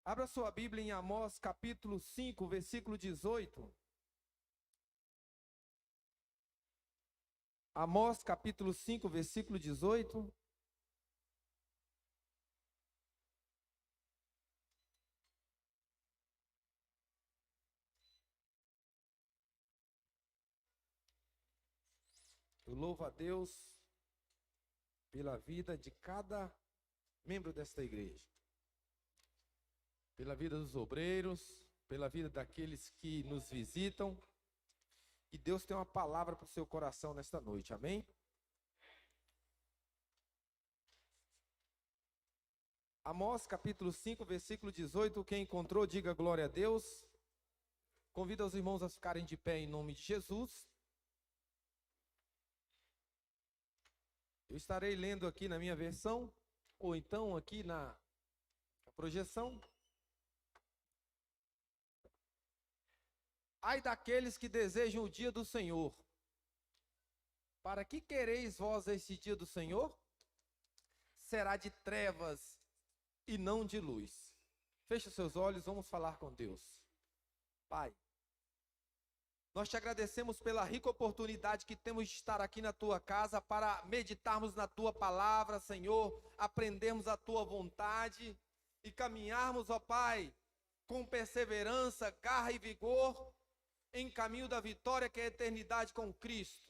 Abra sua Bíblia em Amós capítulo 5, versículo 18. Amós capítulo 5, versículo 18. Eu louvo a Deus pela vida de cada membro desta igreja, pela vida dos obreiros, pela vida daqueles que nos visitam. E Deus tem uma palavra para o seu coração nesta noite, amém? Amós capítulo 5, versículo 18. Quem encontrou, diga glória a Deus. Convido os irmãos a ficarem de pé em nome de Jesus. Eu estarei lendo aqui na minha versão, ou então aqui na projeção. Ai daqueles que desejam o dia do Senhor. Para que quereis vós esse dia do Senhor? Será de trevas e não de luz. Feche os seus olhos, vamos falar com Deus. Pai, nós te agradecemos pela rica oportunidade que temos de estar aqui na tua casa para meditarmos na tua palavra, Senhor, aprendermos a tua vontade e caminharmos, ó Pai, com perseverança, garra e vigor em caminho da vitória que é a eternidade com Cristo.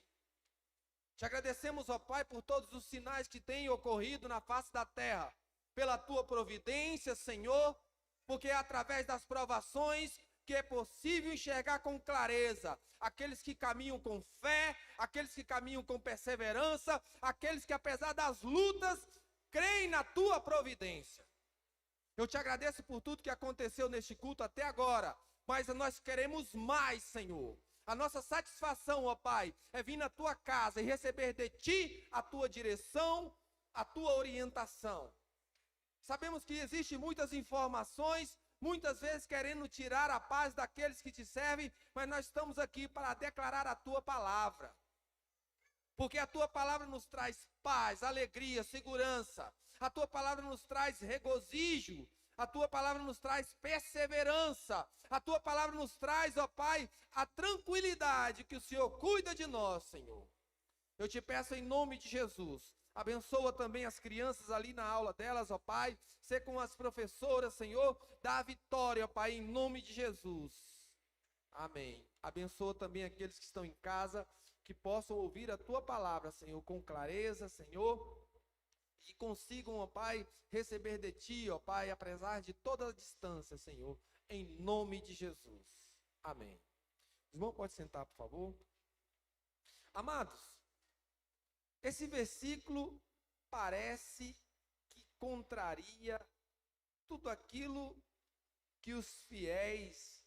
Te agradecemos, ó Pai, por todos os sinais que têm ocorrido na face da terra, pela tua providência, Senhor, porque é através das provações que é possível enxergar com clareza aqueles que caminham com fé, aqueles que caminham com perseverança, aqueles que, apesar das lutas, creem na tua providência. Eu te agradeço por tudo que aconteceu neste culto até agora, mas nós queremos mais, Senhor. A nossa satisfação, ó Pai, é vir na tua casa e receber de ti a tua direção, a tua orientação. Sabemos que existem muitas informações, muitas vezes querendo tirar a paz daqueles que te servem, mas nós estamos aqui para declarar a tua palavra. Porque a tua palavra nos traz paz, alegria, segurança. A tua palavra nos traz regozijo. A tua palavra nos traz perseverança. A tua palavra nos traz, ó Pai, a tranquilidade que o Senhor cuida de nós, Senhor. Eu te peço em nome de Jesus. Abençoa também as crianças ali na aula delas, ó Pai. Sê com as professoras, Senhor. Dá a vitória, ó Pai, em nome de Jesus. Amém. Abençoa também aqueles que estão em casa, que possam ouvir a tua palavra, Senhor, com clareza, Senhor. Que consigam, ó Pai, receber de ti, ó Pai, apesar de toda a distância, Senhor. Em nome de Jesus. Amém. Os irmãos, pode sentar, por favor. Amados, esse versículo parece que contraria tudo aquilo que os fiéis,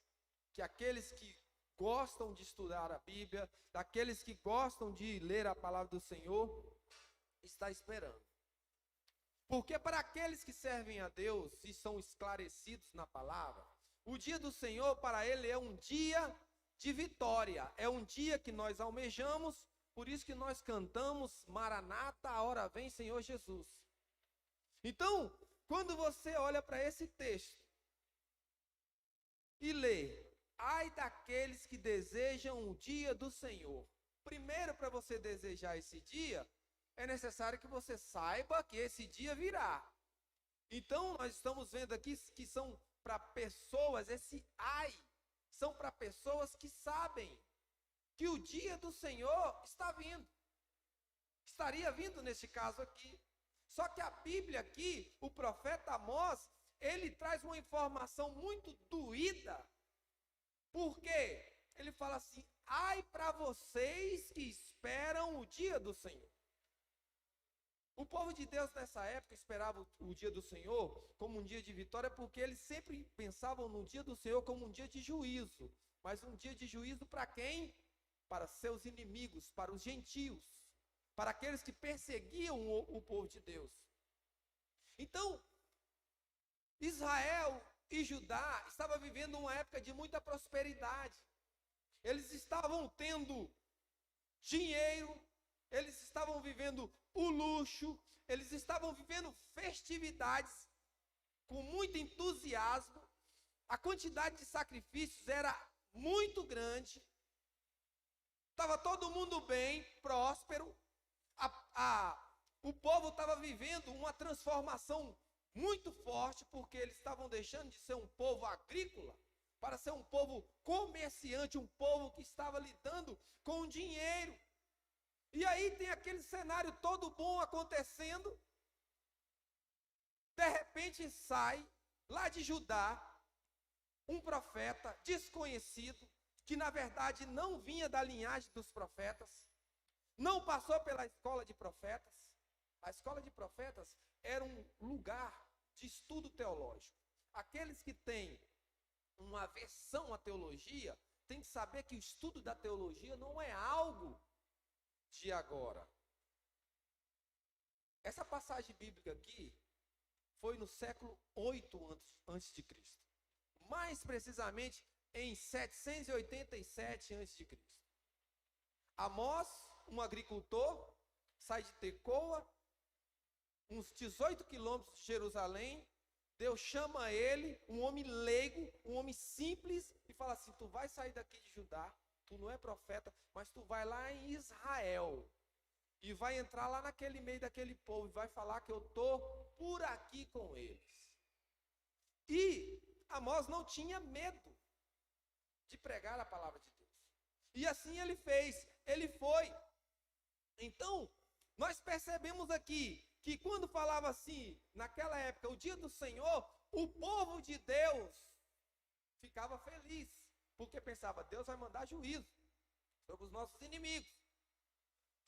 que aqueles que gostam de estudar a Bíblia, daqueles que gostam de ler a palavra do Senhor, está esperando. Porque para aqueles que servem a Deus e são esclarecidos na palavra, o dia do Senhor para ele é um dia de vitória, é um dia que nós almejamos. Por isso que nós cantamos, Maranata, a hora vem, Senhor Jesus. Então, quando você olha para esse texto e lê, ai daqueles que desejam o dia do Senhor. Primeiro, para você desejar esse dia, é necessário que você saiba que esse dia virá. Então, nós estamos vendo aqui que são para pessoas, esse ai, são para pessoas que sabem que o dia do Senhor está vindo. Estaria vindo neste caso aqui. Só que a Bíblia aqui, o profeta Amós, ele traz uma informação muito doída. Por quê? Ele fala assim, ai para vocês que esperam o dia do Senhor. O povo de Deus nessa época esperava o dia do Senhor como um dia de vitória, porque eles sempre pensavam no dia do Senhor como um dia de juízo. Mas um dia de juízo para quem? Para seus inimigos, para os gentios, para aqueles que perseguiam o povo de Deus. Então, Israel e Judá estavam vivendo uma época de muita prosperidade. Eles estavam tendo dinheiro, eles estavam vivendo o luxo, eles estavam vivendo festividades com muito entusiasmo. entusiasmo, a quantidade de sacrifícios era muito grande, estava todo mundo bem, próspero, o povo estava vivendo uma transformação muito forte, porque eles estavam deixando de ser um povo agrícola para ser um povo comerciante, um povo que estava lidando com dinheiro. E aí tem aquele cenário todo bom acontecendo. De repente sai lá de Judá um profeta desconhecido, que na verdade não vinha da linhagem dos profetas, não passou pela escola de profetas. A escola de profetas era um lugar de estudo teológico. Aqueles que têm uma aversão à teologia têm que saber que o estudo da teologia não é algo de agora. Essa passagem bíblica aqui foi no século 8 antes de Cristo. Mais precisamente em 787 antes de Cristo. Amós, um agricultor, sai de Tecoa, uns 18 quilômetros de Jerusalém. Deus chama ele, um homem leigo, um homem simples, e fala assim: tu vai sair daqui de Judá, tu não é profeta, mas tu vai lá em Israel, e vai entrar lá naquele meio daquele povo, e vai falar que eu estou por aqui com eles. E Amós não tinha medo de pregar a palavra de Deus. E assim ele fez, ele foi. Então, nós percebemos aqui que quando falava assim, naquela época, o dia do Senhor, o povo de Deus ficava feliz, porque pensava: Deus vai mandar juízo sobre os nossos inimigos.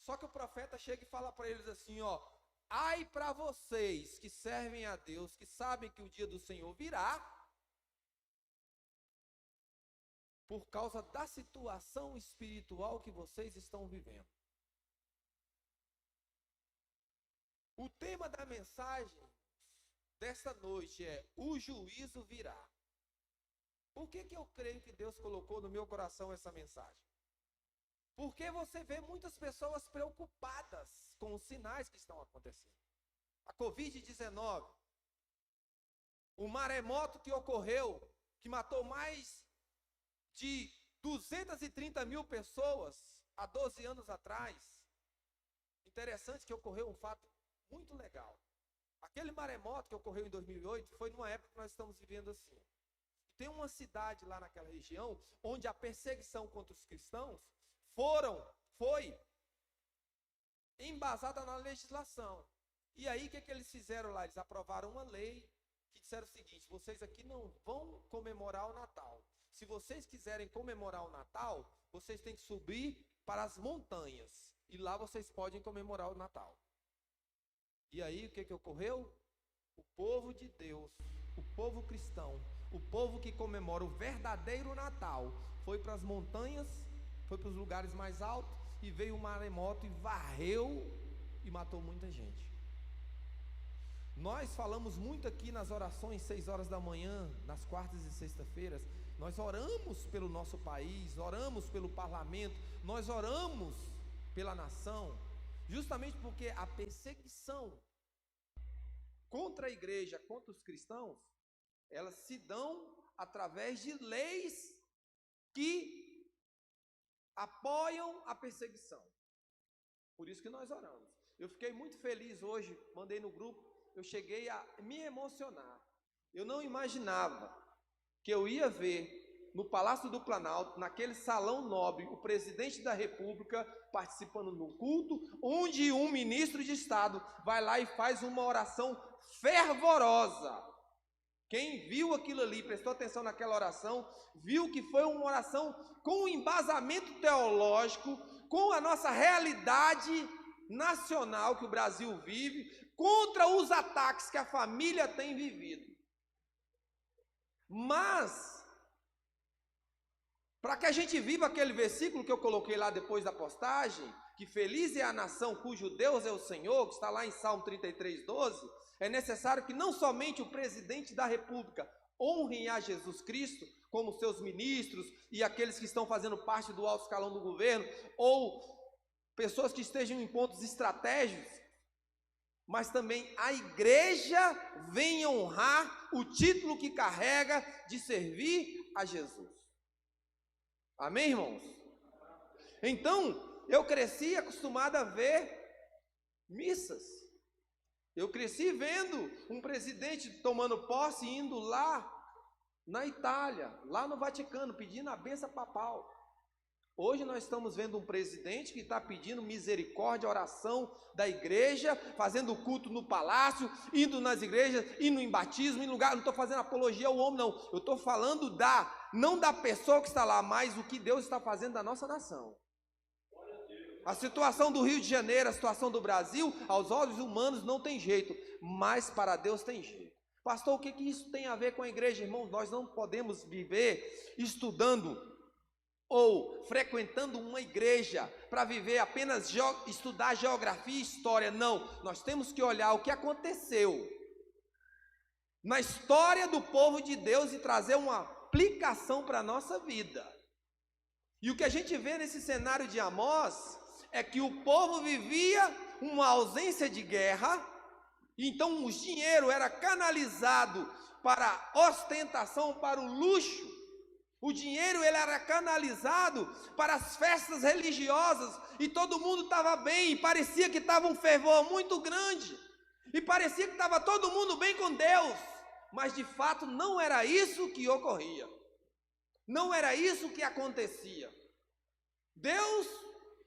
Só que o profeta chega e fala para eles assim, ó: ai para vocês que servem a Deus, que sabem que o dia do Senhor virá, por causa da situação espiritual que vocês estão vivendo. O tema da mensagem desta noite é: o juízo virá. Por que eu creio que Deus colocou no meu coração essa mensagem? Porque você vê muitas pessoas preocupadas com os sinais que estão acontecendo. A Covid-19, o maremoto que ocorreu, que matou mais de 230 mil pessoas há 12 anos atrás. Interessante que ocorreu um fato muito legal. Aquele maremoto que ocorreu em 2008 foi numa época que nós estamos vivendo assim. Tem uma cidade lá naquela região onde a perseguição contra os cristãos foi embasada na legislação. E aí o que eles fizeram lá? Eles aprovaram uma lei que disseram o seguinte: vocês aqui não vão comemorar o Natal. Se vocês quiserem comemorar o Natal, vocês têm que subir para as montanhas. E lá vocês podem comemorar o Natal. E aí o que ocorreu? O povo de Deus, o povo cristão, o povo que comemora o verdadeiro Natal, foi para as montanhas, foi para os lugares mais altos, e veio um maremoto e varreu e matou muita gente. Nós falamos muito aqui nas orações 6 horas da manhã, nas quartas e sexta-feiras. Nós oramos pelo nosso país, oramos pelo parlamento, nós oramos pela nação, justamente porque a perseguição contra a igreja, contra os cristãos, elas se dão através de leis que apoiam a perseguição. Por isso que nós oramos. Eu fiquei muito feliz hoje, mandei no grupo, eu cheguei a me emocionar. Eu não imaginava que eu ia ver no Palácio do Planalto, naquele salão nobre, o presidente da República participando de um culto, onde um ministro de Estado vai lá e faz uma oração fervorosa. Quem viu aquilo ali, prestou atenção naquela oração, viu que foi uma oração com um embasamento teológico, com a nossa realidade nacional que o Brasil vive, contra os ataques que a família tem vivido. Mas, para que a gente viva aquele versículo que eu coloquei lá depois da postagem, que feliz é a nação cujo Deus é o Senhor, que está lá em Salmo 33:12, é necessário que não somente o presidente da República honrem a Jesus Cristo, como seus ministros e aqueles que estão fazendo parte do alto escalão do governo, ou pessoas que estejam em pontos estratégicos, mas também a igreja venha honrar o título que carrega de servir a Jesus. Amém, irmãos? Então, eu cresci acostumado a ver missas. Eu cresci vendo um presidente tomando posse e indo lá na Itália, lá no Vaticano, pedindo a bênção papal. Hoje nós estamos vendo um presidente que está pedindo misericórdia, oração da igreja, fazendo culto no palácio, indo nas igrejas, indo em batismo, em lugar. Não estou fazendo apologia ao homem, não. Eu estou falando não da pessoa que está lá, mas o que Deus está fazendo da nossa nação. A situação do Rio de Janeiro, a situação do Brasil, aos olhos humanos não tem jeito, mas para Deus tem jeito. Pastor, o que isso tem a ver com a igreja, irmãos? Nós não podemos viver estudando ou frequentando uma igreja para viver apenas estudar geografia e história. Não, nós temos que olhar o que aconteceu na história do povo de Deus e trazer uma aplicação para a nossa vida. E o que a gente vê nesse cenário de Amós é que o povo vivia uma ausência de guerra, então o dinheiro era canalizado para ostentação, para o luxo. O dinheiro ele era canalizado para as festas religiosas e todo mundo estava bem, e parecia que estava um fervor muito grande, e parecia que estava todo mundo bem com Deus, mas de fato não era isso que ocorria, não era isso que acontecia. Deus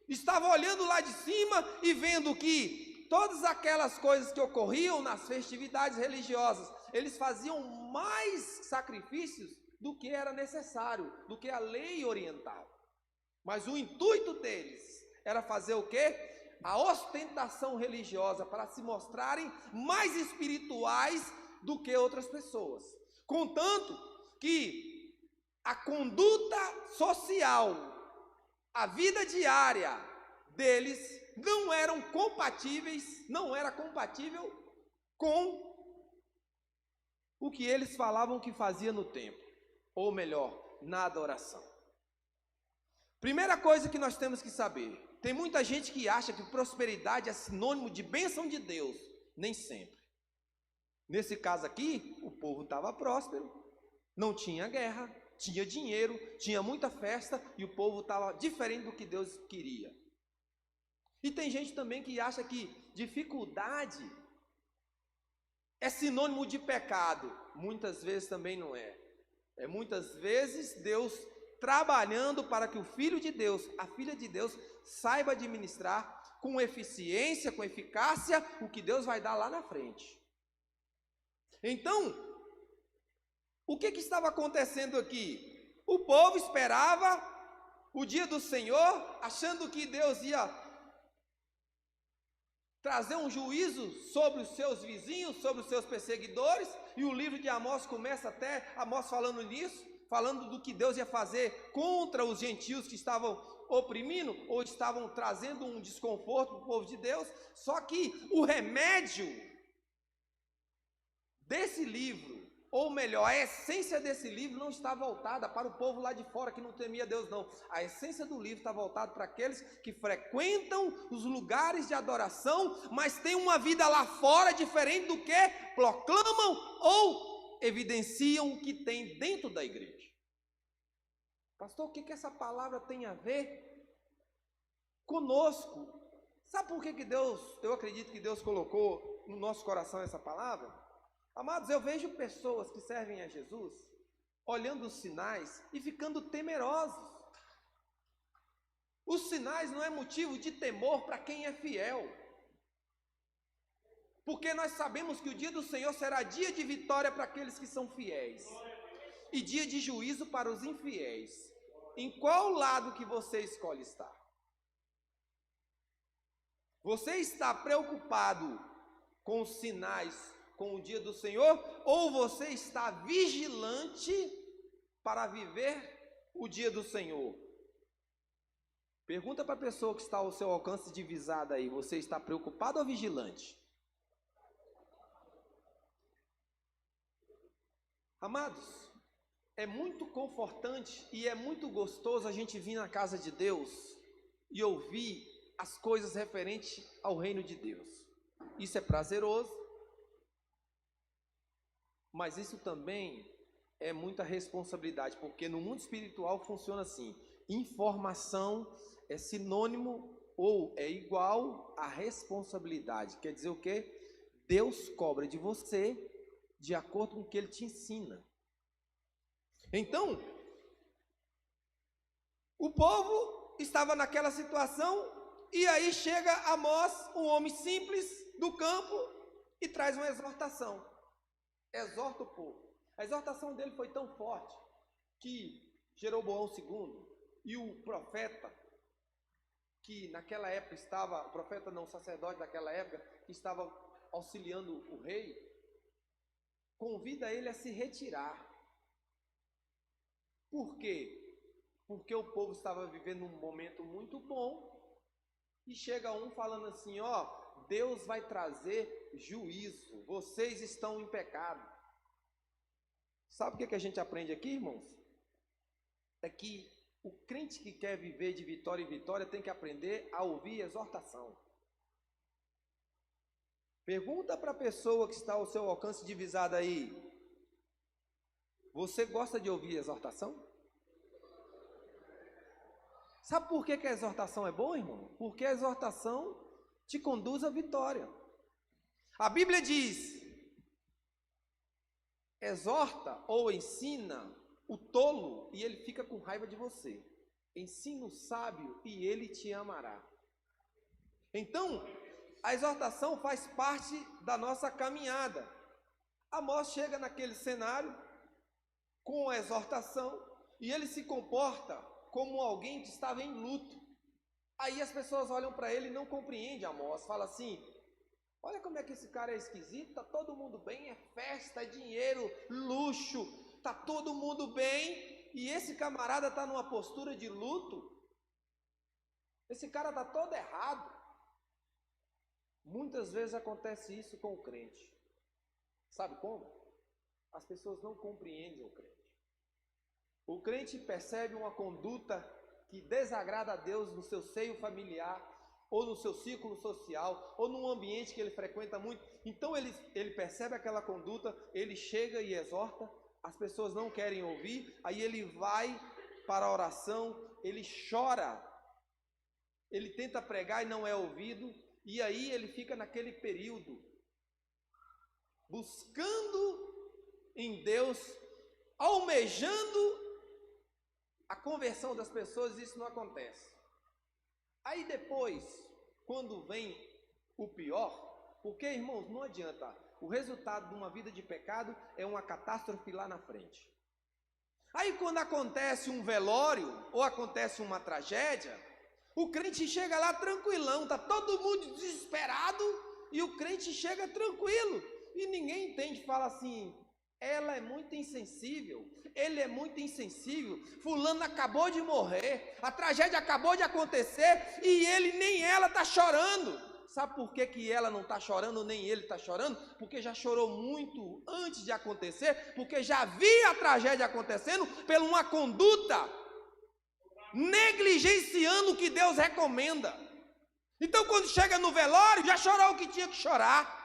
estava olhando lá de cima e vendo que todas aquelas coisas que ocorriam nas festividades religiosas, eles faziam mais sacrifícios do que era necessário, do que a lei orientava. Mas o intuito deles era fazer o quê? A ostentação religiosa, para se mostrarem mais espirituais do que outras pessoas. Contanto que a conduta social, a vida diária deles não era compatível com o que eles falavam que fazia no templo. Ou melhor, na adoração. Primeira coisa que nós temos que saber: tem muita gente que acha que prosperidade é sinônimo de bênção de Deus. Nem sempre. Nesse caso aqui, o povo estava próspero, não tinha guerra, tinha dinheiro, tinha muita festa, e o povo estava diferente do que Deus queria. E tem gente também que acha que dificuldade é sinônimo de pecado. Muitas vezes também não é. É muitas vezes Deus trabalhando para que o filho de Deus, a filha de Deus, saiba administrar com eficiência, com eficácia, o que Deus vai dar lá na frente. Então, o que estava acontecendo aqui? O povo esperava o dia do Senhor, achando que Deus ia trazer um juízo sobre os seus vizinhos, sobre os seus perseguidores, e o livro de Amós começa até Amós falando nisso, falando do que Deus ia fazer contra os gentios que estavam oprimindo, ou estavam trazendo um desconforto para o povo de Deus. Só que o remédio desse livro, ou melhor, a essência desse livro não está voltada para o povo lá de fora que não temia Deus, não. A essência do livro está voltada para aqueles que frequentam os lugares de adoração, mas têm uma vida lá fora diferente do que proclamam ou evidenciam o que tem dentro da igreja. Pastor, o que essa palavra tem a ver conosco? Sabe por que eu acredito que Deus colocou no nosso coração essa palavra? Amados, eu vejo pessoas que servem a Jesus olhando os sinais e ficando temerosos. Os sinais não é motivo de temor para quem é fiel, porque nós sabemos que o dia do Senhor será dia de vitória para aqueles que são fiéis e dia de juízo para os infiéis. Em qual lado que você escolhe estar? Você está preocupado com os sinais, com o dia do Senhor, ou você está vigilante para viver o dia do Senhor? Pergunta para a pessoa que está ao seu alcance divisada aí: você está preocupado ou vigilante? Amados, é muito confortante e é muito gostoso a gente vir na casa de Deus e ouvir as coisas referentes ao reino de Deus. isso é prazeroso, mas isso também é muita responsabilidade, porque no mundo espiritual funciona assim: informação é sinônimo ou é igual a responsabilidade. Quer dizer o quê? Deus cobra de você de acordo com o que Ele te ensina. Então, o povo estava naquela situação, e aí chega Amós, um homem simples do campo, e traz uma exortação. Exorta o povo. A exortação dele foi tão forte que Jeroboão II e o profeta, que naquela época estava, o profeta não, o sacerdote daquela época, que estava auxiliando o rei, convida ele a se retirar. Por quê? Porque o povo estava vivendo um momento muito bom, e chega um falando assim: ó, Deus vai trazer juízo, vocês estão em pecado. Sabe o que a gente aprende aqui, irmãos? É que o crente que quer viver de vitória em vitória tem que aprender a ouvir exortação. Pergunta para a pessoa que está ao seu alcance divisado aí: você gosta de ouvir exortação? Sabe por que a exortação é boa, irmão? Porque a exortação te conduz à vitória. A Bíblia diz: exorta ou ensina o tolo e ele fica com raiva de você. Ensina o sábio e ele te amará. Então, a exortação faz parte da nossa caminhada. Amós chega naquele cenário com a exortação e ele se comporta como alguém que estava em luto. Aí as pessoas olham para ele e não compreendem Amós. Fala assim: olha como é que esse cara é esquisito, tá todo mundo bem, é festa, é dinheiro, luxo, tá todo mundo bem, e esse camarada está numa postura de luto. Esse cara está todo errado. Muitas vezes acontece isso com o crente. Sabe como? As pessoas não compreendem o crente. O crente percebe uma conduta que desagrada a Deus no seu seio familiar, ou no seu círculo social, ou num ambiente que ele frequenta muito. Então ele percebe aquela conduta, ele chega e exorta, as pessoas não querem ouvir, aí ele vai para a oração, ele chora, ele tenta pregar e não é ouvido, e aí ele fica naquele período, buscando em Deus, almejando a conversão das pessoas, e isso não acontece. Aí depois, quando vem o pior, porque, irmãos, não adianta, o resultado de uma vida de pecado é uma catástrofe lá na frente. Aí quando acontece um velório, ou acontece uma tragédia, o crente chega lá tranquilão, tá todo mundo desesperado, e o crente chega tranquilo, e ninguém entende, fala assim: ela é muito insensível, ele é muito insensível, fulano acabou de morrer, a tragédia acabou de acontecer, e ele nem ela está chorando. Sabe por que ela não está chorando, nem ele está chorando? Porque já chorou muito antes de acontecer, porque já via a tragédia acontecendo por uma conduta negligenciando o que Deus recomenda. Então quando chega no velório, já chorou o que tinha que chorar.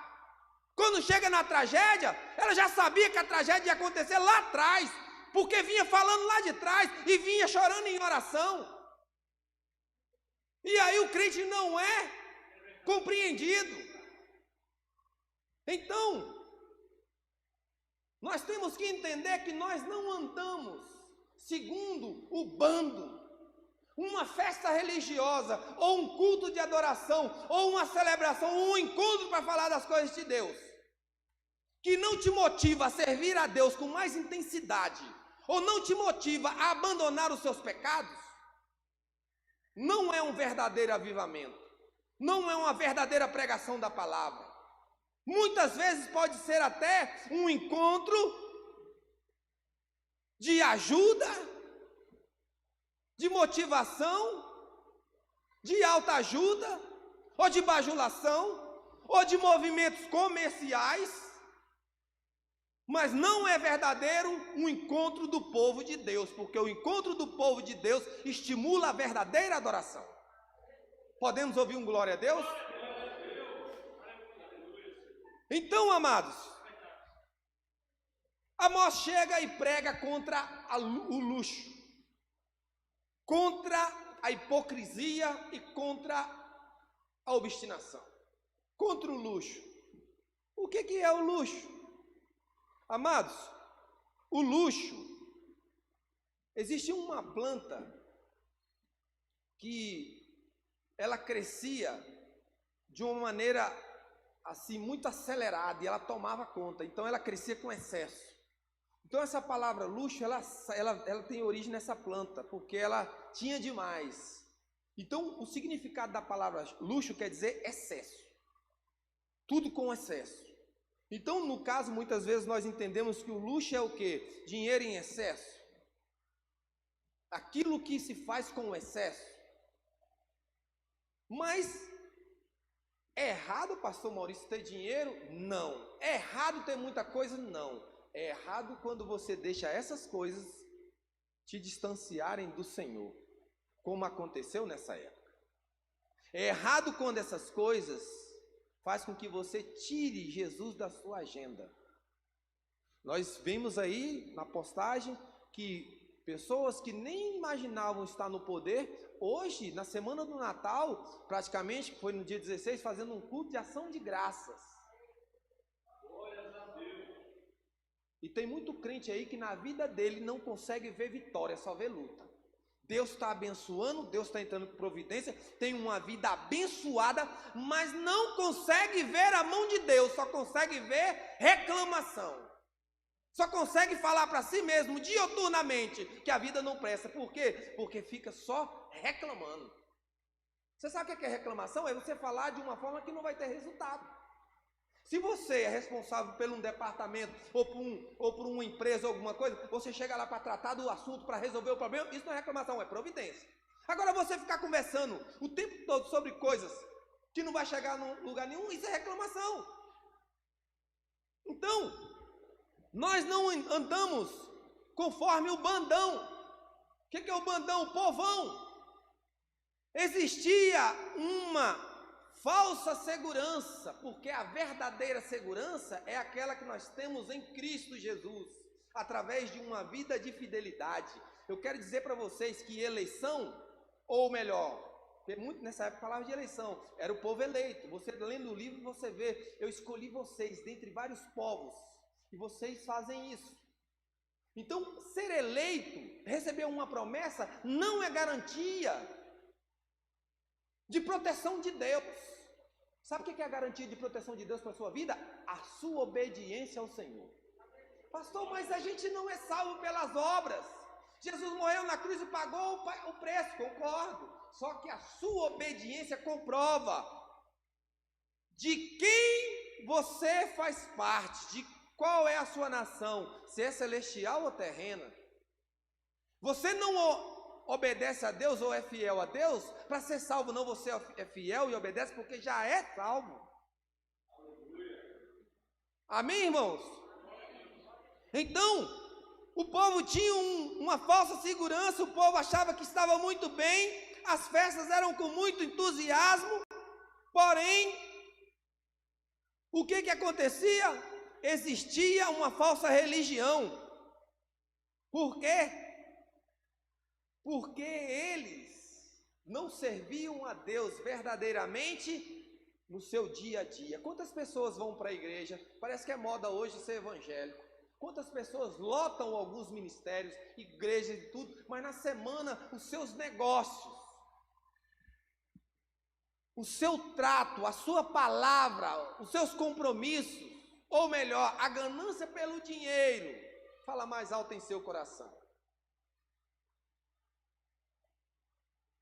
Quando chega na tragédia, ela já sabia que a tragédia ia acontecer lá atrás, porque vinha falando lá de trás e vinha chorando em oração. E aí o crente não é compreendido. Então, nós temos que entender que nós não andamos segundo o bando. Uma festa religiosa, ou um culto de adoração, ou uma celebração, ou um encontro para falar das coisas de Deus, que não te motiva a servir a Deus com mais intensidade, ou não te motiva a abandonar os seus pecados, não é um verdadeiro avivamento, não é uma verdadeira pregação da palavra. Muitas vezes pode ser até um encontro de ajuda, de motivação, de autoajuda, ou de bajulação, ou de movimentos comerciais, mas não é verdadeiro um encontro do povo de Deus, porque o encontro do povo de Deus estimula a verdadeira adoração. Podemos ouvir um glória a Deus? Então, amados, Amós chega e prega contra o luxo, contra a hipocrisia e contra a obstinação, contra o luxo. O que é o luxo? Amados, o luxo, existe uma planta que ela crescia de uma maneira assim muito acelerada e ela tomava conta, então ela crescia com excesso. Então essa palavra luxo, ela tem origem nessa planta, porque ela tinha demais. Então o significado da palavra luxo quer dizer excesso, tudo com excesso. Então no caso, muitas vezes nós entendemos que o luxo é o quê? Dinheiro em excesso, aquilo que se faz com excesso. Mas é errado, pastor Maurício, ter dinheiro? Não. É errado ter muita coisa? Não. É errado quando você deixa essas coisas te distanciarem do Senhor, como aconteceu nessa época. É errado quando essas coisas faz com que você tire Jesus da sua agenda. Nós vimos aí na postagem que pessoas que nem imaginavam estar no poder, hoje, na semana do Natal, praticamente, foi no dia 16, fazendo um culto de ação de graças. E tem muito crente aí que na vida dele não consegue ver vitória, só vê luta. Deus está abençoando, Deus está entrando com providência, tem uma vida abençoada, mas não consegue ver a mão de Deus, só consegue ver reclamação. Só consegue falar para si mesmo, dioturnamente, que a vida não presta. Por quê? Porque fica só reclamando. Você sabe o que é reclamação? É você falar de uma forma que não vai ter resultado. Se você é responsável por um departamento, ou por uma empresa, ou alguma coisa, você chega lá para tratar do assunto, para resolver o problema, isso não é reclamação, é providência. Agora você ficar conversando o tempo todo sobre coisas que não vai chegar em lugar nenhum, isso é reclamação. Então, nós não andamos conforme o bandão. O que é o bandão? O povão. Existia uma falsa segurança, porque a verdadeira segurança é aquela que nós temos em Cristo Jesus, através de uma vida de fidelidade. Eu quero dizer para vocês que eleição, ou melhor, muito nessa época falava de eleição, era o povo eleito. Você lendo o livro, você vê, eu escolhi vocês dentre vários povos, e vocês fazem isso. Então, ser eleito, receber uma promessa, não é garantia de proteção de Deus. Sabe o que é a garantia de proteção de Deus para a sua vida? A sua obediência ao Senhor. Pastor, mas a gente não é salvo pelas obras. Jesus morreu na cruz e pagou o preço, concordo. Só que a sua obediência comprova de quem você faz parte, de qual é a sua nação, se é celestial ou terrena. Você não obedece a Deus ou é fiel a Deus para ser salvo, não. Você é fiel e obedece porque já é salvo. Amém, irmãos? Então, o povo tinha uma falsa segurança, o povo achava que estava muito bem, as festas eram com muito entusiasmo, porém, o que acontecia? Existia uma falsa religião. Por quê? Porque eles não serviam a Deus verdadeiramente no seu dia a dia. Quantas pessoas vão para a igreja? Parece que é moda hoje ser evangélico. Quantas pessoas lotam alguns ministérios, igrejas e tudo, mas na semana os seus negócios, o seu trato, a sua palavra, os seus compromissos, ou melhor, a ganância pelo dinheiro, fala mais alto em seu coração.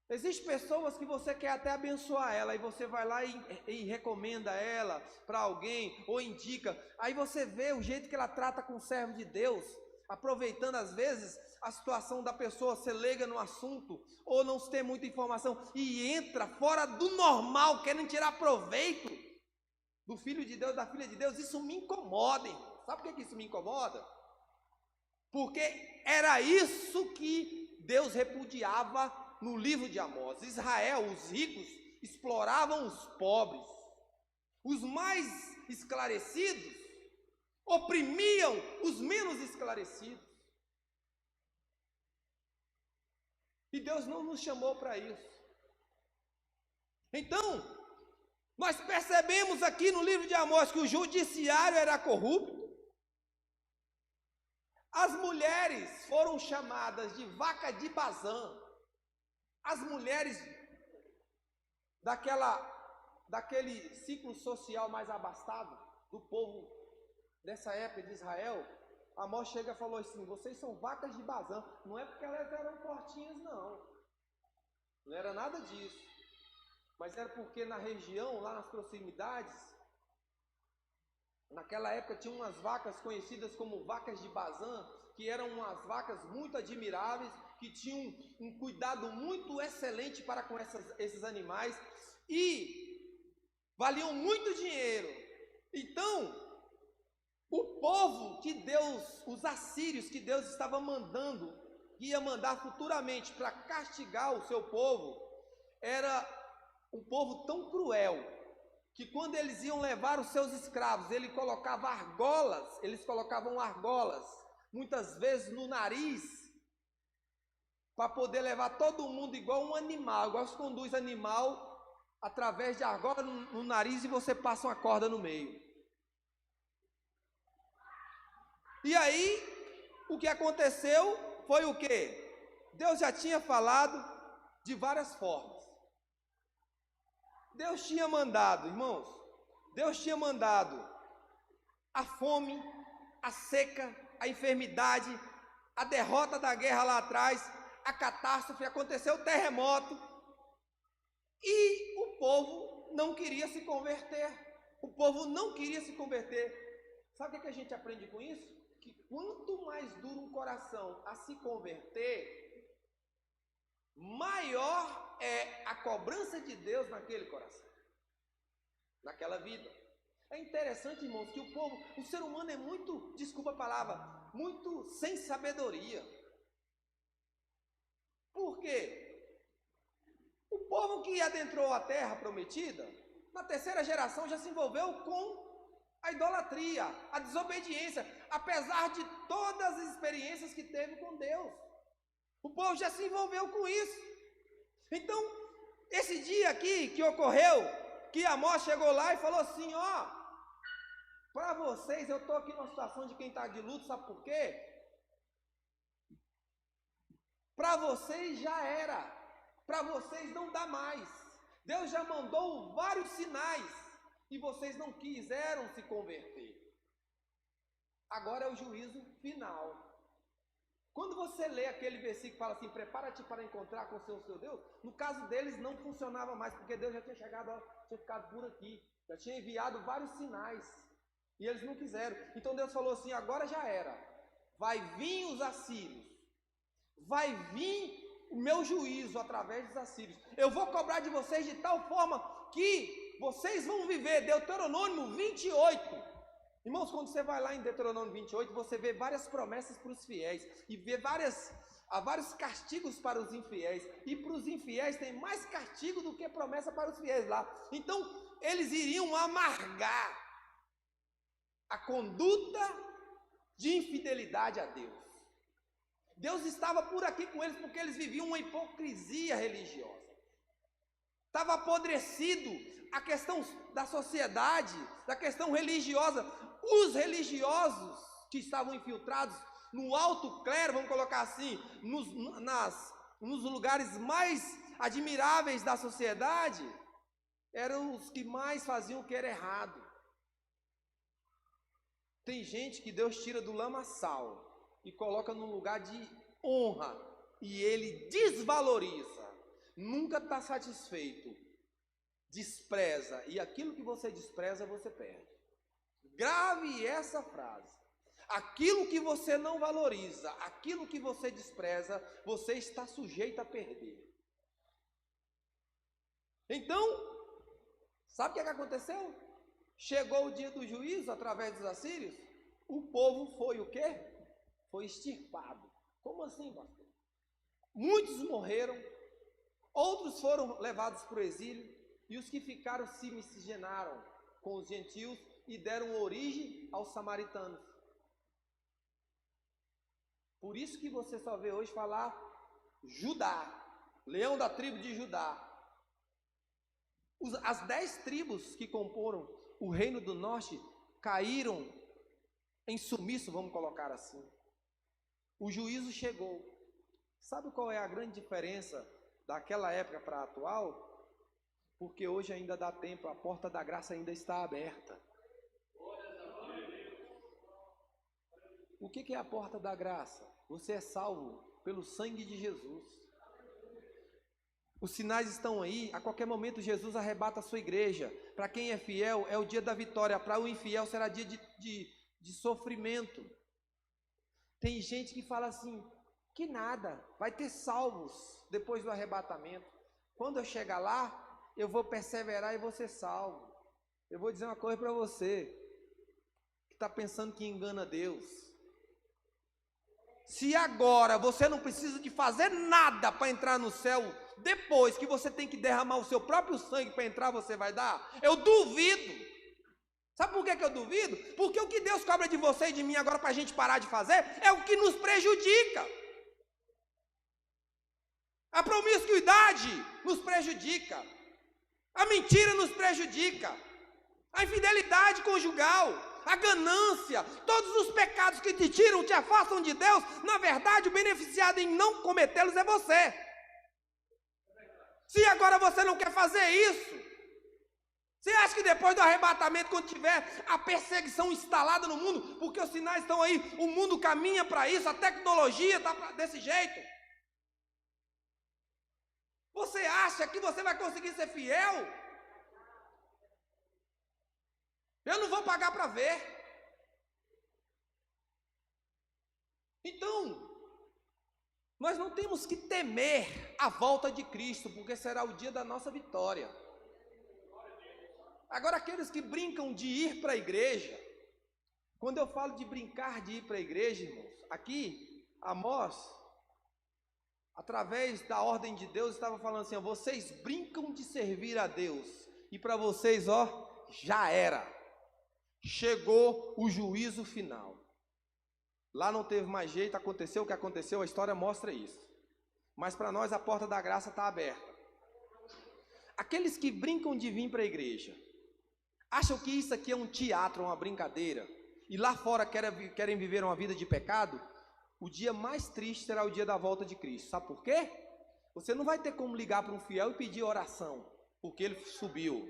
Existem pessoas que você quer até abençoar ela, e você vai lá e recomenda ela para alguém, ou indica, aí você vê o jeito que ela trata com o servo de Deus, aproveitando às vezes a situação da pessoa ser leiga no assunto, ou não ter muita informação, e entra fora do normal, querendo tirar proveito do filho de Deus, da filha de Deus. Isso me incomoda, irmão. Sabe por que isso me incomoda? Porque era isso que Deus repudiava no livro de Amós. Israel, os ricos, exploravam os pobres. Os mais esclarecidos oprimiam os menos esclarecidos. E Deus não nos chamou para isso. Então, nós percebemos aqui no livro de Amós que o judiciário era corrupto. As mulheres foram chamadas de vaca de Bazã. As mulheres daquele ciclo social mais abastado do povo dessa época de Israel, Amós chega e falou assim: vocês são vacas de Bazã. Não é porque elas eram fortinhas, não. Não era nada disso. Mas era porque na região, lá nas proximidades, naquela época tinha umas vacas conhecidas como vacas de Bazã, que eram umas vacas muito admiráveis, que tinham um cuidado muito excelente para com esses animais e valiam muito dinheiro. Então, o povo que Deus, os assírios que Deus estava mandando, que ia mandar futuramente para castigar o seu povo, era um povo tão cruel, que quando eles iam levar os seus escravos, eles colocavam argolas, muitas vezes no nariz, para poder levar todo mundo igual um animal, igual se conduz animal, através de argola no nariz, e você passa uma corda no meio. E aí, o que aconteceu foi o quê? Deus já tinha falado de várias formas. Deus tinha mandado, irmãos, Deus tinha mandado a fome, a seca, a enfermidade, a derrota da guerra lá atrás, a catástrofe, aconteceu o terremoto, e o povo não queria se converter. O povo não queria se converter. Sabe o que a gente aprende com isso? Que quanto mais duro um coração a se converter, maior é a cobrança de Deus naquele coração, naquela vida. É interessante, irmãos, que o ser humano é muito, desculpa a palavra, muito sem sabedoria. Por quê? O povo que adentrou a terra prometida, na terceira geração já se envolveu com a idolatria, a desobediência, apesar de todas as experiências que teve com Deus. O povo já se envolveu com isso. Então, esse dia aqui que ocorreu, que Amós chegou lá e falou assim: ó, para vocês, eu estou aqui numa situação de quem está de luto, sabe por quê? Para vocês já era, para vocês não dá mais. Deus já mandou vários sinais e vocês não quiseram se converter. Agora é o juízo final. Quando você lê aquele versículo que fala assim: prepara-te para encontrar com o seu Deus, no caso deles não funcionava mais, porque Deus já tinha chegado, tinha ficado por aqui, já tinha enviado vários sinais, e eles não quiseram. Então Deus falou assim: agora já era, vai vir os assírios, vai vir o meu juízo através dos assírios, eu vou cobrar de vocês de tal forma que vocês vão viver. Deuteronômio 28. Irmãos, quando você vai lá em Deuteronômio 28, você vê várias promessas para os fiéis, e vê vários castigos para os infiéis, e para os infiéis tem mais castigo do que promessa para os fiéis lá. Então, eles iriam amargar a conduta de infidelidade a Deus. Deus estava por aqui com eles, porque eles viviam uma hipocrisia religiosa. Estava apodrecido a questão da sociedade, da questão religiosa. Os religiosos que estavam infiltrados no alto clero, vamos colocar assim, nos lugares mais admiráveis da sociedade, eram os que mais faziam o que era errado. Tem gente que Deus tira do lamaçal e coloca num lugar de honra, e ele desvaloriza, nunca está satisfeito, despreza, e aquilo que você despreza, você perde. Grave essa frase: aquilo que você não valoriza, aquilo que você despreza, você está sujeito a perder. Então, sabe o que aconteceu? Chegou o dia do juízo através dos assírios, o povo foi o quê? Foi extirpado. Como assim, pastor? Muitos morreram, outros foram levados para o exílio, e os que ficaram se miscigenaram com os gentios, e deram origem aos samaritanos. Por isso que você só vê hoje falar Judá, leão da tribo de Judá. As 10 tribos que comporam o reino do norte caíram em sumiço, vamos colocar assim. O juízo chegou. Sabe qual é a grande diferença daquela época para a atual? Porque hoje ainda dá tempo, a porta da graça ainda está aberta. O que é a porta da graça? Você é salvo pelo sangue de Jesus. Os sinais estão aí, a qualquer momento Jesus arrebata a sua igreja. Para quem é fiel, é o dia da vitória. Para o infiel será dia de sofrimento. Tem gente que fala assim, que nada, vai ter salvos depois do arrebatamento. Quando eu chegar lá, eu vou perseverar e vou ser salvo. Eu vou dizer uma coisa para você, que está pensando que engana Deus. Se agora você não precisa de fazer nada para entrar no céu, depois que você tem que derramar o seu próprio sangue para entrar, você vai dar? Eu duvido. Sabe por que eu duvido? Porque o que Deus cobra de você e de mim agora para a gente parar de fazer é o que nos prejudica. A promiscuidade nos prejudica. A mentira nos prejudica. A infidelidade conjugal, a ganância, todos os pecados que te tiram, te afastam de Deus, na verdade o beneficiado em não cometê-los é você. Se agora você não quer fazer isso, você acha que depois do arrebatamento, quando tiver a perseguição instalada no mundo, porque os sinais estão aí, o mundo caminha para isso, a tecnologia está desse jeito, você acha que você vai conseguir ser fiel? Eu não vou pagar para ver. Então, nós não temos que temer a volta de Cristo, porque será o dia da nossa vitória. Agora, aqueles que brincam de ir para a igreja, quando eu falo de brincar de ir para a igreja, irmãos, aqui, Amós, através da ordem de Deus, estava falando assim, ó, vocês brincam de servir a Deus, e para vocês, ó, já era. Chegou o juízo final. Lá não teve mais jeito, aconteceu o que aconteceu, a história mostra isso. Mas para nós a porta da graça está aberta. Aqueles que brincam de vir para a igreja, acham que isso aqui é um teatro, uma brincadeira, e lá fora querem viver uma vida de pecado, o dia mais triste será o dia da volta de Cristo. Sabe por quê? Você não vai ter como ligar para um fiel e pedir oração, porque ele subiu.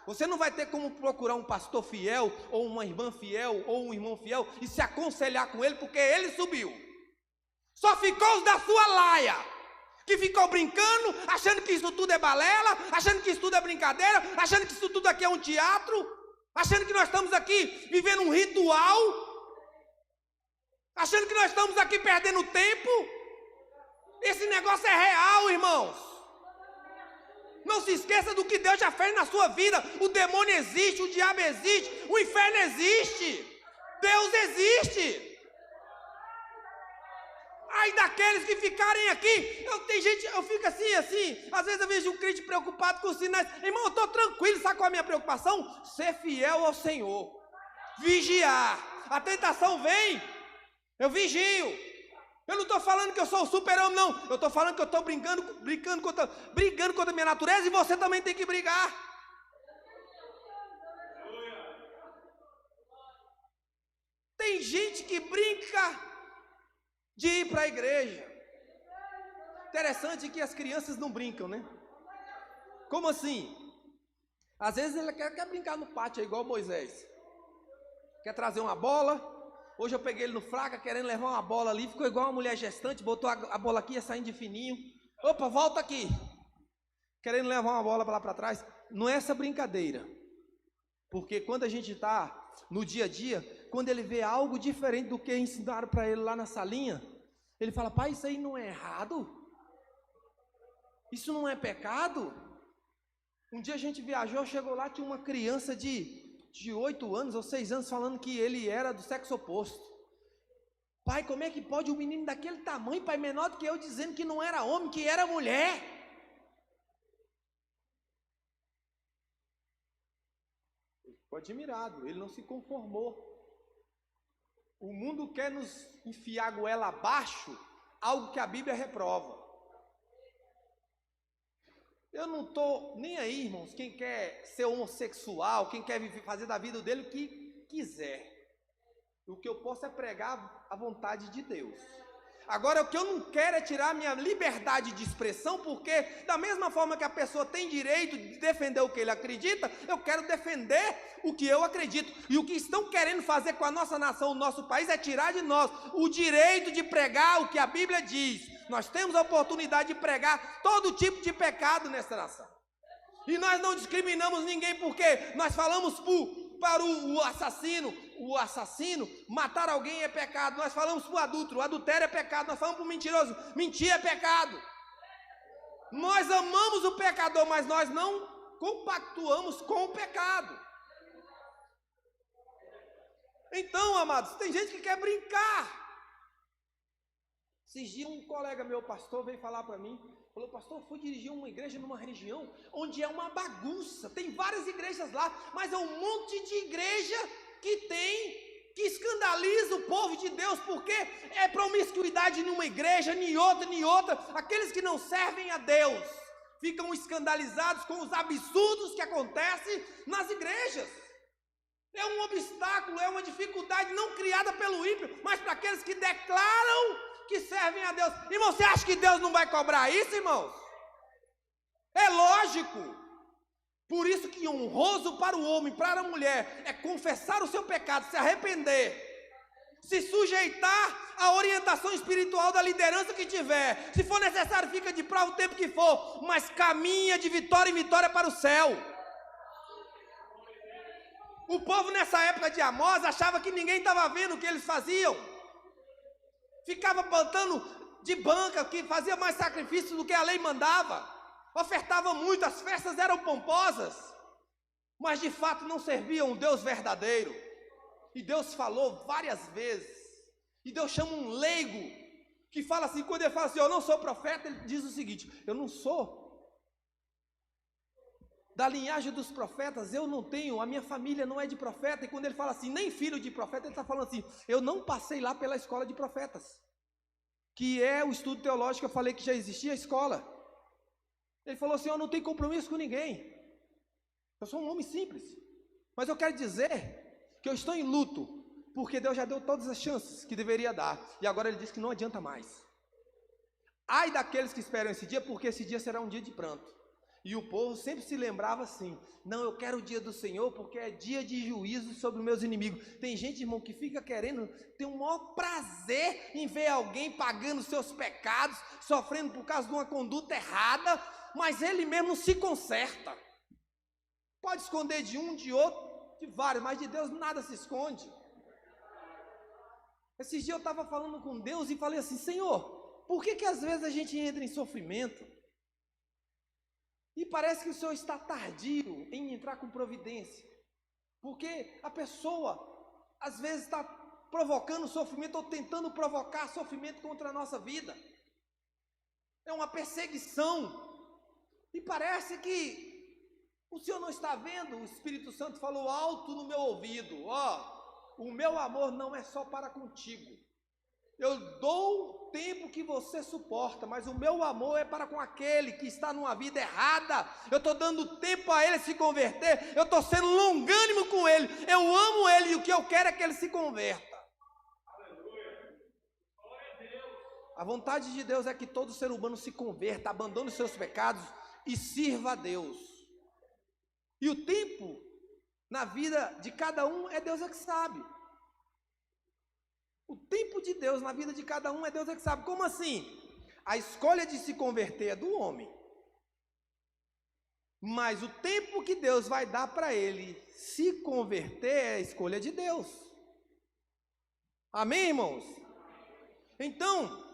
Você não vai ter como procurar um pastor fiel, ou uma irmã fiel, ou um irmão fiel, e se aconselhar com ele, porque ele subiu. Só ficou os da sua laia, que ficou brincando, achando que isso tudo é balela, achando que isso tudo é brincadeira, achando que isso tudo aqui é um teatro, achando que nós estamos aqui vivendo um ritual, achando que nós estamos aqui perdendo tempo. Esse negócio é real, irmãos. Não se esqueça do que Deus já fez na sua vida. O demônio existe, o diabo existe, o inferno existe, Deus existe. Ai daqueles que ficarem aqui, eu fico assim, às vezes eu vejo um crente preocupado com os sinais. Irmão, eu estou tranquilo, sabe qual é a minha preocupação? Ser fiel ao Senhor, vigiar. A tentação vem, eu vigio. Eu não estou falando que eu sou o super-homem, não. Eu estou falando que eu estou brigando contra a minha natureza, e você também tem que brigar. Tem gente que brinca de ir para a igreja. Interessante que as crianças não brincam, né? Como assim? Às vezes ele quer brincar no pátio, igual Moisés. Quer trazer uma bola. Hoje eu peguei ele no fraca, querendo levar uma bola ali, ficou igual uma mulher gestante, botou a bola aqui, ia saindo de fininho. Opa, volta aqui. Querendo levar uma bola lá para trás. Não é essa brincadeira. Porque quando a gente está no dia a dia, quando ele vê algo diferente do que ensinaram para ele lá na salinha, ele fala, pai, isso aí não é errado? Isso não é pecado? Um dia a gente viajou, chegou lá, tinha uma criança de 8 anos ou 6 anos falando que ele era do sexo oposto. Pai, como é que pode um menino daquele tamanho, pai, menor do que eu, dizendo que não era homem, que era mulher? Ficou admirado, ele não se conformou. O mundo quer nos enfiar a goela abaixo, algo que a Bíblia reprova. Eu não estou nem aí, irmãos, quem quer ser homossexual, quem quer fazer da vida dele o que quiser. O que eu posso é pregar a vontade de Deus. Agora, o que eu não quero é tirar a minha liberdade de expressão, porque da mesma forma que a pessoa tem direito de defender o que ele acredita, eu quero defender o que eu acredito. E o que estão querendo fazer com a nossa nação, o nosso país, é tirar de nós o direito de pregar o que a Bíblia diz. Nós temos a oportunidade de pregar todo tipo de pecado nessa nação. E nós não discriminamos ninguém, porque nós falamos para o assassino, matar alguém é pecado. Nós falamos para o adúltero, o adultério é pecado. Nós falamos para o mentiroso, mentir é pecado. Nós amamos o pecador, mas nós não compactuamos com o pecado. Então, amados, tem gente que quer brincar. Esses dias um colega meu, pastor, veio falar para mim, falou: pastor, eu fui dirigir uma igreja numa região onde é uma bagunça, tem várias igrejas lá, mas é um monte de igreja que escandaliza o povo de Deus, porque é promiscuidade numa igreja, em outra. Aqueles que não servem a Deus ficam escandalizados com os absurdos que acontecem nas igrejas. É um obstáculo, é uma dificuldade não criada pelo ímpio, mas para aqueles que declaram que servem a Deus. Irmão, você acha que Deus não vai cobrar isso, irmãos? É lógico. Por isso que honroso para o homem, para a mulher, é confessar o seu pecado, se arrepender, se sujeitar à orientação espiritual da liderança que tiver. Se for necessário, fica de prova o tempo que for, mas caminha de vitória em vitória para o céu. O povo nessa época de Amós achava que ninguém estava vendo o que eles faziam. Ficava plantando de banca, que fazia mais sacrifício do que a lei mandava. Ofertava muito, as festas eram pomposas, mas de fato não serviam um Deus verdadeiro. E Deus falou várias vezes. E Deus chama um leigo, que fala assim, quando ele fala assim: eu não sou profeta, ele diz o seguinte: eu não sou da linhagem dos profetas, eu não tenho, a minha família não é de profeta. E quando ele fala assim, nem filho de profeta, ele está falando assim: eu não passei lá pela escola de profetas, que é o estudo teológico que eu falei que já existia a escola. Ele falou assim: eu não tenho compromisso com ninguém, eu sou um homem simples, mas eu quero dizer que eu estou em luto, porque Deus já deu todas as chances que deveria dar, e agora ele diz que não adianta mais. Ai daqueles que esperam esse dia, porque esse dia será um dia de pranto. E o povo sempre se lembrava assim: não, eu quero o dia do Senhor, porque é dia de juízo sobre os meus inimigos. Tem gente, irmão, que fica querendo, tem o maior prazer em ver alguém pagando seus pecados, sofrendo por causa de uma conduta errada, mas ele mesmo não se conserta. Pode esconder de um, de outro, de vários, mas de Deus nada se esconde. Esses dias eu estava falando com Deus e falei assim: Senhor, por que às vezes a gente entra em sofrimento e parece que o Senhor está tardio em entrar com providência? Porque a pessoa às vezes está provocando sofrimento ou tentando provocar sofrimento contra a nossa vida. É uma perseguição. E parece que o Senhor não está vendo. O Espírito Santo falou alto no meu ouvido: ó, o meu amor não é só para contigo. Eu dou o tempo que você suporta, mas o meu amor é para com aquele que está numa vida errada. Eu estou dando tempo a ele se converter, eu estou sendo longânimo com ele, eu amo ele e o que eu quero é que ele se converta. A vontade de Deus é que todo ser humano se converta, abandone os seus pecados e sirva a Deus. E o tempo na vida de cada um é Deus é que sabe. O tempo de Deus na vida de cada um é Deus é que sabe. Como assim? A escolha de se converter é do homem, mas o tempo que Deus vai dar para ele se converter é a escolha de Deus. Amém, irmãos? Então,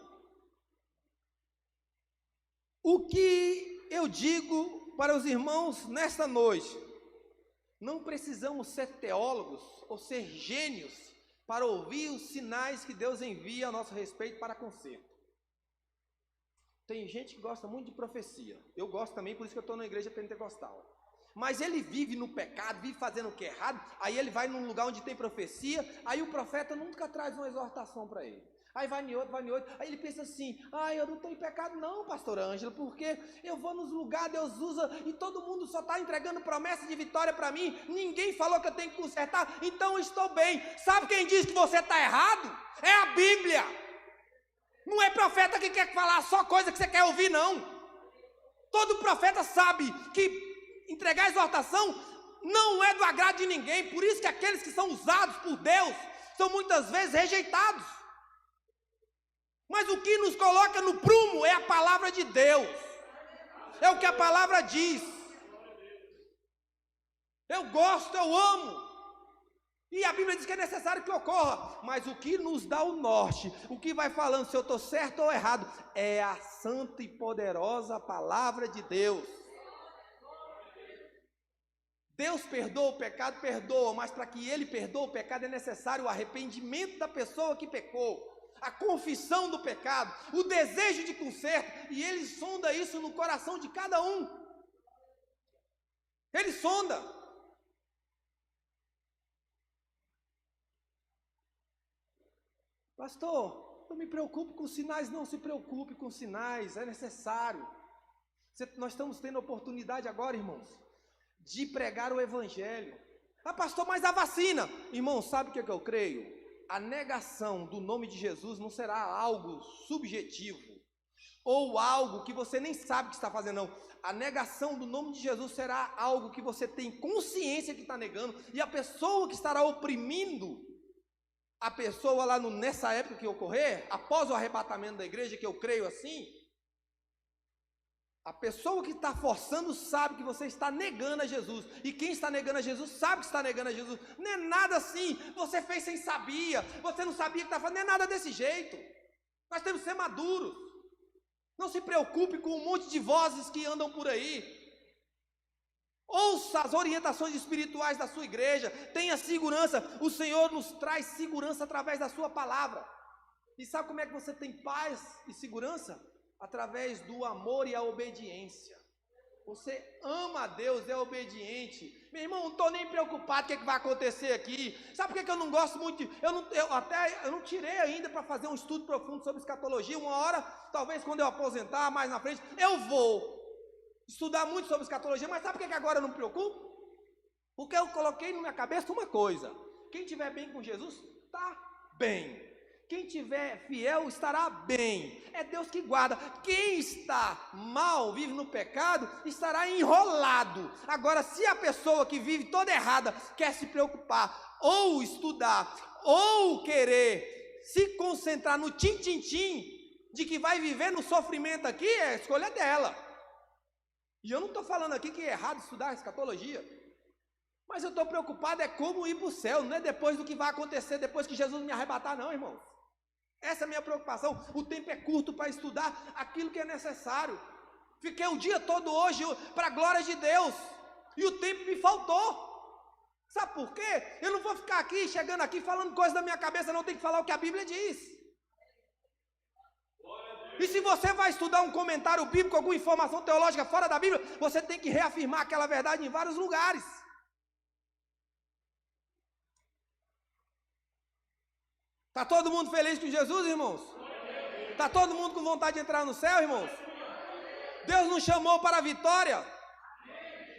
o que eu digo para os irmãos nesta noite: não precisamos ser teólogos ou ser gênios para ouvir os sinais que Deus envia a nosso respeito para conserto. Tem gente que gosta muito de profecia. Eu gosto também, por isso que eu estou na igreja pentecostal. Mas ele vive no pecado, vive fazendo o que é errado, aí ele vai num lugar onde tem profecia, aí o profeta nunca traz uma exortação para ele. Aí vai em outro, aí ele pensa assim, eu não estou em pecado não, pastor Ângelo, porque eu vou nos lugares, Deus usa, e todo mundo só está entregando promessa de vitória para mim, ninguém falou que eu tenho que consertar, então eu estou bem. Sabe quem diz que você está errado? É a Bíblia. Não é profeta que quer falar só coisa que você quer ouvir, não. Todo profeta sabe que entregar exortação não é do agrado de ninguém, por isso que aqueles que são usados por Deus são muitas vezes rejeitados. Mas o que nos coloca no prumo é a palavra de Deus, é o que a palavra diz. Eu gosto, eu amo, e a Bíblia diz que é necessário que ocorra, mas o que nos dá o norte, o que vai falando se eu estou certo ou errado, é a santa e poderosa palavra de Deus. Deus perdoa o pecado, perdoa, mas para que Ele perdoe o pecado é necessário o arrependimento da pessoa que pecou, a confissão do pecado, o desejo de conserto, e Ele sonda isso no coração de cada um. Ele sonda. Pastor, não me preocupe com sinais, não se preocupe com sinais, é necessário. Nós estamos tendo oportunidade agora, irmãos, de pregar o Evangelho. Pastor, mas a vacina? Irmão, sabe o que eu creio? A negação do nome de Jesus não será algo subjetivo, ou algo que você nem sabe que está fazendo, não. A negação do nome de Jesus será algo que você tem consciência que está negando, e a pessoa que estará oprimindo a pessoa lá nessa época que ocorrer, após o arrebatamento da igreja, que eu creio assim, a pessoa que está forçando sabe que você está negando a Jesus, e quem está negando a Jesus sabe que está negando a Jesus. Não é nada assim, você fez sem sabia, você não sabia que estava fazendo, não é nada desse jeito. Nós temos que ser maduros. Não se preocupe com um monte de vozes que andam por aí. Ouça as orientações espirituais da sua igreja, tenha segurança. O Senhor nos traz segurança através da sua palavra. E sabe como é que você tem paz e segurança? Através do amor e a obediência. Você ama a Deus, é obediente. Meu irmão, não estou nem preocupado com o que vai acontecer aqui. Sabe por que eu não gosto muito? Eu não tirei ainda para fazer um estudo profundo sobre escatologia. Uma hora, talvez quando eu aposentar, mais na frente, eu vou estudar muito sobre escatologia. Mas sabe por que agora eu não me preocupo? Porque eu coloquei na minha cabeça uma coisa: quem estiver bem com Jesus, está bem. Quem tiver fiel estará bem. É Deus que guarda. Quem está mal, vive no pecado, estará enrolado. Agora, se a pessoa que vive toda errada quer se preocupar, ou estudar, ou querer se concentrar no tim-tim-tim de que vai viver no sofrimento aqui, é a escolha dela. E eu não estou falando aqui que é errado estudar escatologia, mas eu estou preocupado é como ir para o céu, não é depois do que vai acontecer, depois que Jesus me arrebatar, não, irmãos. Essa é a minha preocupação. O tempo é curto para estudar aquilo que é necessário. Fiquei o dia todo hoje para a glória de Deus, e o tempo me faltou. Sabe por quê? Eu não vou ficar aqui, chegando aqui, falando coisas da minha cabeça, não, tem que falar o que a Bíblia diz. E se você vai estudar um comentário bíblico, alguma informação teológica fora da Bíblia, você tem que reafirmar aquela verdade em vários lugares. Está todo mundo feliz com Jesus, irmãos? Está todo mundo com vontade de entrar no céu, irmãos? Deus nos chamou para a vitória.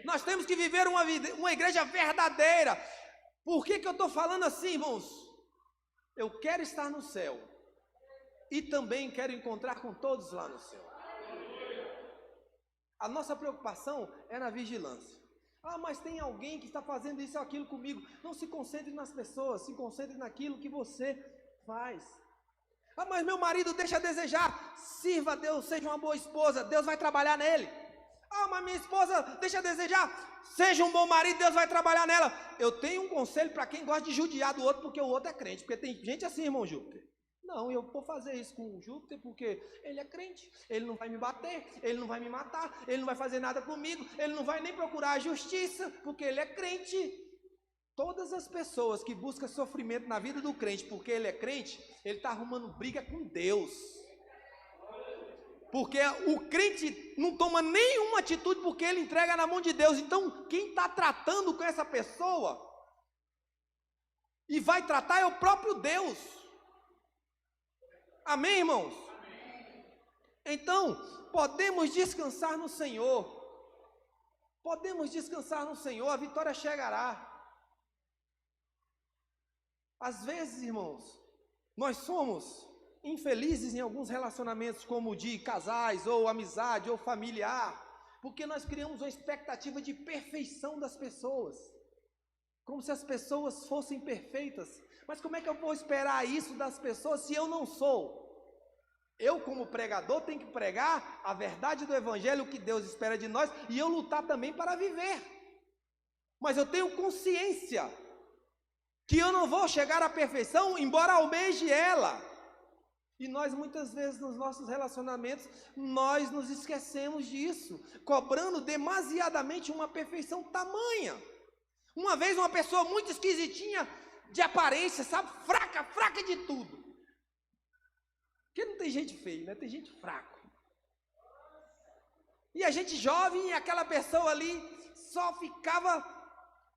Nós temos que viver uma igreja verdadeira. Por que eu estou falando assim, irmãos? Eu quero estar no céu, e também quero encontrar com todos lá no céu. A nossa preocupação é na vigilância. Mas tem alguém que está fazendo isso ou aquilo comigo. Não se concentre nas pessoas, se concentre naquilo que você faz. Mas meu marido deixa a desejar. Sirva a Deus, seja uma boa esposa, Deus vai trabalhar nele. Mas minha esposa deixa a desejar. Seja um bom marido, Deus vai trabalhar nela. Eu tenho um conselho para quem gosta de judiar do outro, porque o outro é crente. Porque tem gente assim, irmão Júpiter. Não, eu vou fazer isso com o Júpiter porque ele é crente, ele não vai me bater, ele não vai me matar, ele não vai fazer nada comigo, ele não vai nem procurar a justiça, porque ele é crente. Todas as pessoas que buscam sofrimento na vida do crente porque ele é crente, ele está arrumando briga com Deus. Porque o crente não toma nenhuma atitude porque ele entrega na mão de Deus. Então, quem está tratando com essa pessoa e vai tratar é o próprio Deus. Amém, irmãos? Então, podemos descansar no Senhor. Podemos descansar no Senhor, a vitória chegará. Às vezes, irmãos, nós somos infelizes em alguns relacionamentos, como o de casais, ou amizade, ou familiar, porque nós criamos uma expectativa de perfeição das pessoas, como se as pessoas fossem perfeitas. Mas como é que eu vou esperar isso das pessoas se eu não sou? Eu, como pregador, tenho que pregar a verdade do Evangelho, o que Deus espera de nós, e eu lutar também para viver. Mas eu tenho consciência que eu não vou chegar à perfeição, embora almeje ela. E nós, muitas vezes, nos nossos relacionamentos, nós nos esquecemos disso, cobrando demasiadamente uma perfeição tamanha. Uma vez, uma pessoa muito esquisitinha, de aparência, sabe, fraca de tudo. Porque não tem gente feia, né? Tem gente fraca. E a gente jovem, e aquela pessoa ali, só ficava,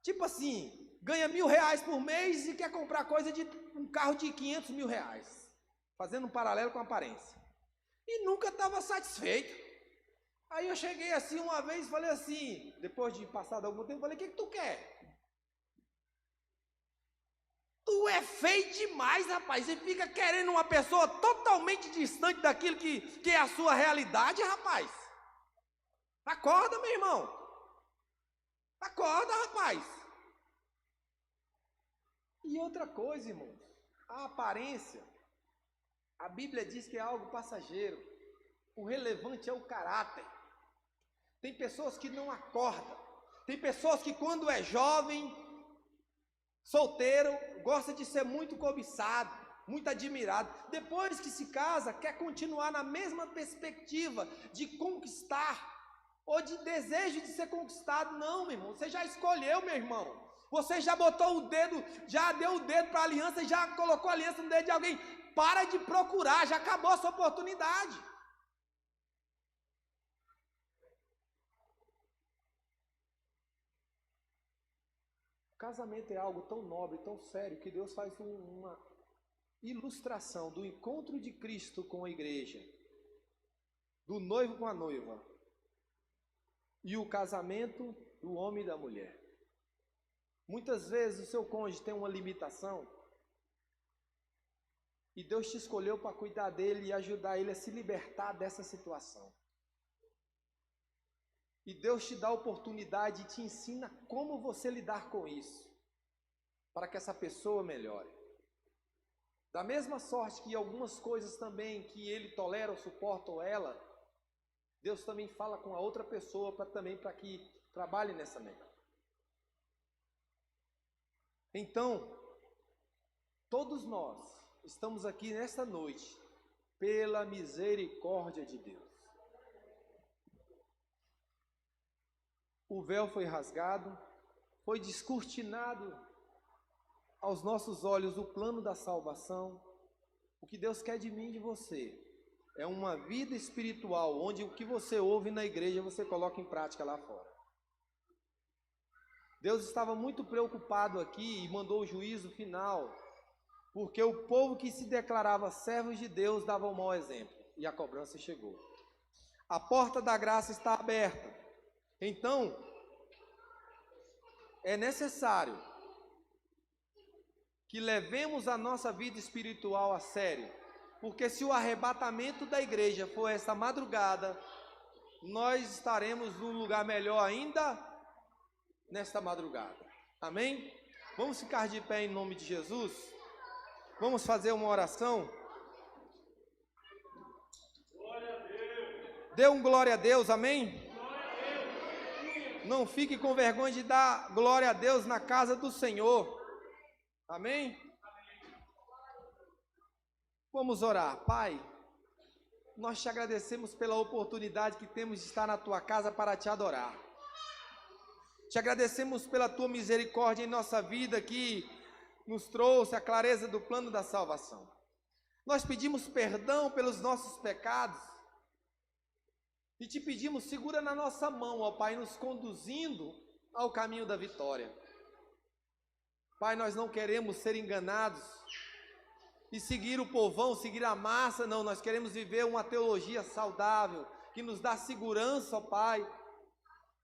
tipo assim, ganha R$1.000 por mês e quer comprar coisa de um carro de R$500 mil. Fazendo um paralelo com a aparência. E nunca estava satisfeito. Aí eu cheguei assim uma vez e falei assim, depois de passado algum tempo, falei, o que tu quer? Tu é feio demais, rapaz. Você fica querendo uma pessoa totalmente distante daquilo que é a sua realidade, rapaz. Acorda, meu irmão. Acorda, rapaz. E outra coisa, irmãos, a aparência, a Bíblia diz que é algo passageiro. O relevante é o caráter. Tem pessoas que não acordam. Tem pessoas que quando é jovem, solteiro, gosta de ser muito cobiçado, muito admirado. Depois que se casa, quer continuar na mesma perspectiva de conquistar, ou de desejo de ser conquistado. Não, meu irmão, você já escolheu, meu irmão. Você já botou o dedo, já deu o dedo para a aliança, já colocou a aliança no dedo de alguém. Para de procurar, já acabou a sua oportunidade. O casamento é algo tão nobre, tão sério, que Deus faz uma ilustração do encontro de Cristo com a igreja, do noivo com a noiva, e o casamento do homem e da mulher. Muitas vezes o seu cônjuge tem uma limitação, e Deus te escolheu para cuidar dele e ajudar ele a se libertar dessa situação. E Deus te dá a oportunidade e te ensina como você lidar com isso, para que essa pessoa melhore. Da mesma sorte que algumas coisas também que ele tolera ou suporta ou ela, Deus também fala com a outra pessoa para que trabalhe nessa meta. Então, todos nós estamos aqui nesta noite pela misericórdia de Deus. O véu foi rasgado, foi descortinado aos nossos olhos o plano da salvação. O que Deus quer de mim e de você é uma vida espiritual, onde o que você ouve na igreja você coloca em prática lá fora. Deus estava muito preocupado aqui e mandou o juízo final, porque o povo que se declarava servos de Deus dava um mau exemplo, e a cobrança chegou. A porta da graça está aberta. Então, é necessário que levemos a nossa vida espiritual a sério, porque se o arrebatamento da igreja for esta madrugada, nós estaremos num lugar melhor ainda nesta madrugada. Amém? Vamos ficar de pé em nome de Jesus? Vamos fazer uma oração? Dê um glória a Deus, amém? Não fique com vergonha de dar glória a Deus na casa do Senhor. Amém? Vamos orar. Pai, nós te agradecemos pela oportunidade que temos de estar na tua casa para te adorar. Te agradecemos pela tua misericórdia em nossa vida que nos trouxe a clareza do plano da salvação. Nós pedimos perdão pelos nossos pecados, E te pedimos, segura na nossa mão, ó Pai, nos conduzindo ao caminho da vitória. Pai, nós não queremos ser enganados e seguir o povão, seguir a massa, não. Nós queremos viver uma teologia saudável, que nos dá segurança, ó Pai,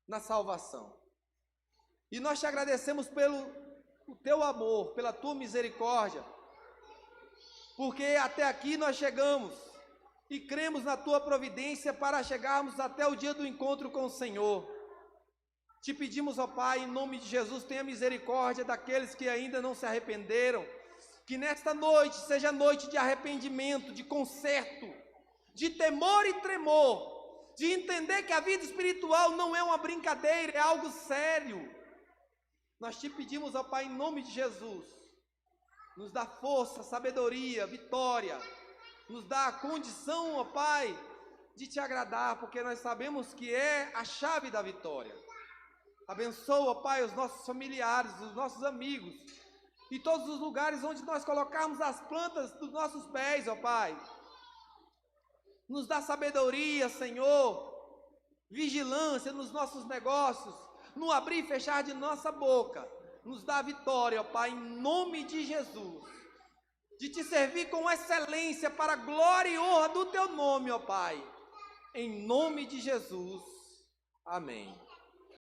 na salvação. E nós te agradecemos pelo o teu amor, pela tua misericórdia, porque até aqui nós chegamos e cremos na tua providência para chegarmos até o dia do encontro com o Senhor. Te pedimos, ó Pai, em nome de Jesus, tenha misericórdia daqueles que ainda não se arrependeram, que nesta noite seja noite de arrependimento, de conserto, de temor e tremor, de entender que a vida espiritual não é uma brincadeira, é algo sério. Nós te pedimos, ó Pai, em nome de Jesus, nos dá força, sabedoria, vitória, nos dá a condição, ó Pai, de te agradar, porque nós sabemos que é a chave da vitória. Abençoa, ó Pai, os nossos familiares, os nossos amigos, e todos os lugares onde nós colocarmos as plantas dos nossos pés, ó Pai. Nos dá sabedoria, Senhor, vigilância nos nossos negócios, no abrir e fechar de nossa boca. Nos dá vitória, ó Pai, em nome de Jesus, de te servir com excelência para a glória e honra do teu nome, ó Pai, em nome de Jesus, amém.